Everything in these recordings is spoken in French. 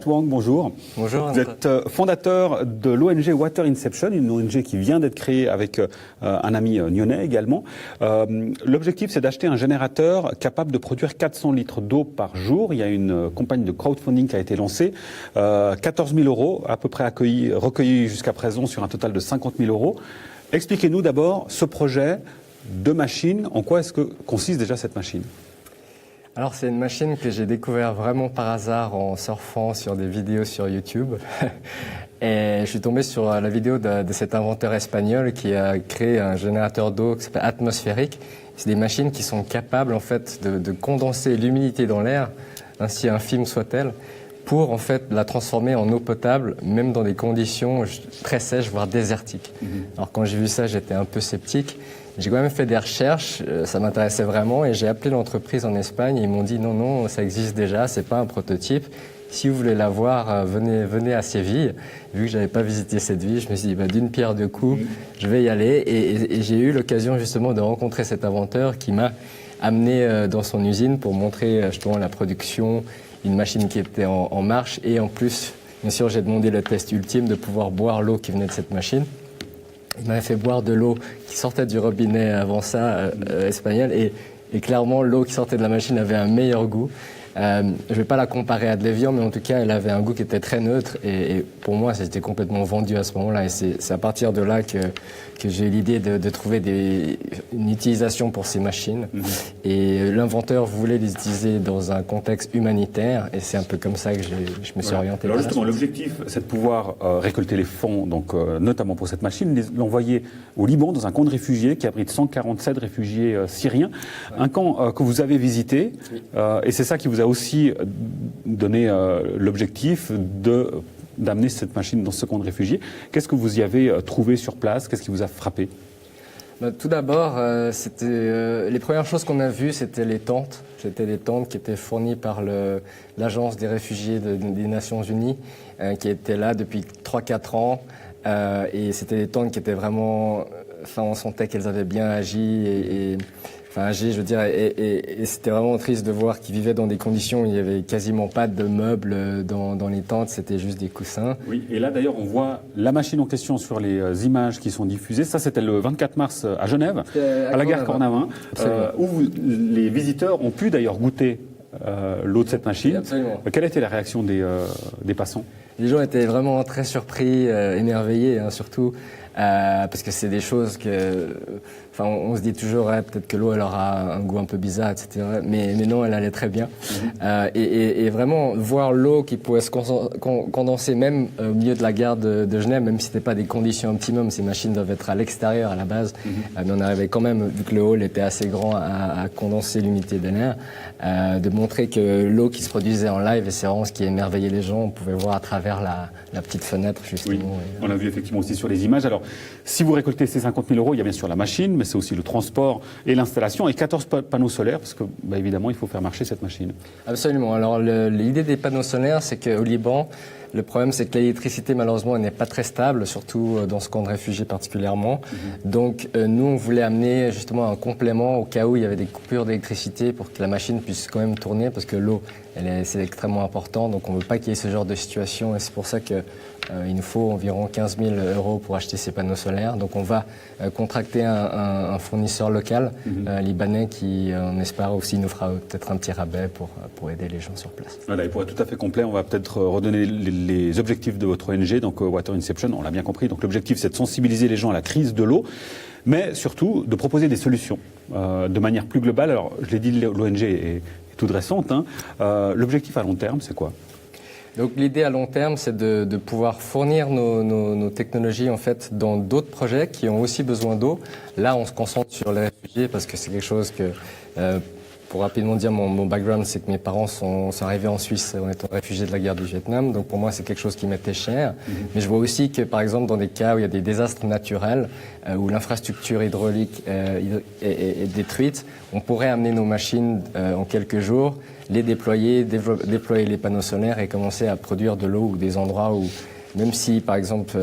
Wang, bonjour. Bonjour. Vous êtes fondateur de l'ONG Water Inception, une ONG qui vient d'être créée avec un ami nyonnais également. L'objectif, c'est d'acheter un générateur capable de produire 400 litres d'eau par jour. Il y a une campagne de crowdfunding qui a été lancée. 14 000 euros à peu près recueillis jusqu'à présent sur un total de 50 000 euros. Expliquez-nous d'abord ce projet de machine. En quoi est-ce que consiste déjà cette machine ? Alors c'est une machine que j'ai découvert vraiment par hasard en surfant sur des vidéos sur YouTube. Et je suis tombé sur la vidéo de cet inventeur espagnol qui a créé un générateur d'eau qui s'appelle atmosphérique. C'est des machines qui sont capables en fait de condenser l'humidité dans l'air, ainsi infime soit-elle, pour en fait la transformer en eau potable, même dans des conditions très sèches, voire désertiques. Alors quand j'ai vu ça, j'étais un peu sceptique. J'ai quand même fait des recherches, ça m'intéressait vraiment et j'ai appelé l'entreprise en Espagne et ils m'ont dit non, ça existe déjà, c'est pas un prototype. Si vous voulez la voir, venez à Séville. Vu que j'avais pas visité cette ville, je me suis dit d'une pierre deux coups, je vais y aller et j'ai eu l'occasion justement de rencontrer cet inventeur qui m'a amené dans son usine pour montrer justement la production, une machine qui était en marche et en plus, bien sûr, j'ai demandé le test ultime de pouvoir boire l'eau qui venait de cette machine. Il m'avait fait boire de l'eau qui sortait du robinet avant ça, espagnol, et clairement l'eau qui sortait de la machine avait un meilleur goût. Je ne vais pas la comparer à de l'Evian, mais en tout cas, elle avait un goût qui était très neutre, et pour moi, c'était complètement vendu à ce moment-là, et c'est à partir de là que j'ai eu l'idée de trouver une utilisation pour ces machines. Et l'inventeur voulait les utiliser dans un contexte humanitaire, et c'est un peu comme ça que je me suis orienté. Alors justement, l'objectif, c'est de pouvoir récolter les fonds, donc notamment pour cette machine, l'envoyer au Liban, dans un camp de réfugiés qui abrite 147 réfugiés syriens, un camp que vous avez visité, et c'est ça qui vous a aussi donné l'objectif d'amener cette machine dans ce camp de réfugiés. Qu'est-ce que vous y avez trouvé sur place? Qu'est-ce qui vous a frappé? Tout d'abord, les premières choses qu'on a vues, c'était les tentes. C'était des tentes qui étaient fournies par l'Agence des réfugiés des Nations Unies, qui étaient là depuis 3-4 ans. Et c'était des tentes qui étaient vraiment... Enfin, on sentait qu'elles avaient bien agi je veux dire, et c'était vraiment triste de voir qu'ils vivaient dans des conditions où il n'y avait quasiment pas de meubles dans les tentes, c'était juste des coussins. Oui, et là d'ailleurs on voit la machine en question sur les images qui sont diffusées. Ça c'était le 24 mars à Genève, à la gare Cornavin, où les visiteurs ont pu d'ailleurs goûter l'eau de cette machine. Absolument. Quelle a été la réaction des passants? Les gens étaient vraiment très surpris, émerveillés, surtout, parce que c'est des choses que... Enfin, on se dit toujours, peut-être que l'eau, elle aura un goût un peu bizarre, etc. Mais non, elle allait très bien. Et vraiment, voir l'eau qui pouvait se condenser même au milieu de la gare de Genève, même si c'était pas des conditions optimum, ces machines doivent être à l'extérieur à la base. Mais on arrivait quand même, vu que le hall était assez grand, à condenser l'humidité de l'air, de montrer que l'eau qui se produisait en live, et c'est vraiment ce qui émerveillait les gens, on pouvait voir à travers la petite fenêtre, justement. Oui, on l'a vu effectivement aussi sur les images. Alors, si vous récoltez ces 50 000 euros, il y a bien sûr la machine, mais c'est aussi le transport et l'installation, et 14 panneaux solaires, parce que, évidemment, il faut faire marcher cette machine. Absolument. Alors, l'idée des panneaux solaires, c'est qu'au Liban, le problème, c'est que l'électricité, malheureusement, elle n'est pas très stable, surtout dans ce camp de réfugiés particulièrement. Donc, nous, on voulait amener justement un complément au cas où il y avait des coupures d'électricité pour que la machine puisse quand même tourner, parce que l'eau, c'est extrêmement important. Donc, on ne veut pas qu'il y ait ce genre de situation, et c'est pour ça que il nous faut environ 15 000 euros pour acheter ces panneaux solaires. Donc on va contracter un fournisseur local libanais qui, on espère aussi, nous fera peut-être un petit rabais pour aider les gens sur place. Voilà, et pour être tout à fait complet, on va peut-être redonner les objectifs de votre ONG, donc Water Inception, on l'a bien compris. Donc l'objectif, c'est de sensibiliser les gens à la crise de l'eau, mais surtout de proposer des solutions de manière plus globale. Alors, je l'ai dit, l'ONG est toute récente. L'objectif à long terme, c'est quoi ? Donc l'idée à long terme, c'est de pouvoir fournir nos technologies en fait dans d'autres projets qui ont aussi besoin d'eau. Là, on se concentre sur les réfugiés parce que c'est quelque chose que, pour rapidement dire mon background, c'est que mes parents sont arrivés en Suisse en étant réfugiés de la guerre du Vietnam. Donc pour moi, c'est quelque chose qui m'était cher. Mais je vois aussi que par exemple dans des cas où il y a des désastres naturels, où l'infrastructure hydraulique est détruite, on pourrait amener nos machines en quelques jours, les déployer les panneaux solaires et commencer à produire de l'eau ou des endroits où même si par exemple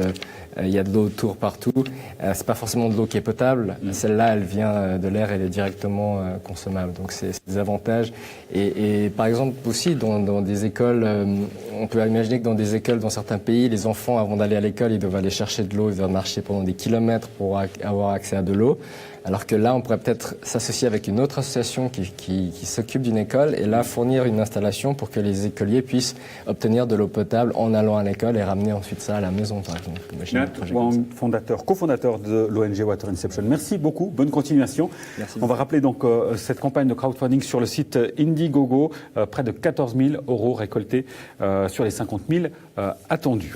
il y a de l'eau autour partout, c'est pas forcément de l'eau qui est potable. Celle-là, elle vient de l'air, elle est directement consommable. Donc c'est des avantages. Et par exemple aussi dans des écoles, on peut imaginer que dans des écoles dans certains pays, les enfants avant d'aller à l'école, ils doivent aller chercher de l'eau, ils doivent marcher pendant des kilomètres pour avoir accès à de l'eau. Alors que là, on pourrait peut-être s'associer avec une autre association qui s'occupe d'une école et là fournir une installation pour que les écoliers puissent obtenir de l'eau potable en allant à l'école et ramener ensuite ça à la maison, par exemple. Co-fondateur de l'ONG Water Inception. Merci beaucoup, bonne continuation. Merci. On va rappeler donc cette campagne de crowdfunding sur le site Indiegogo, près de 14 000 € récoltés sur les 50 000 attendus.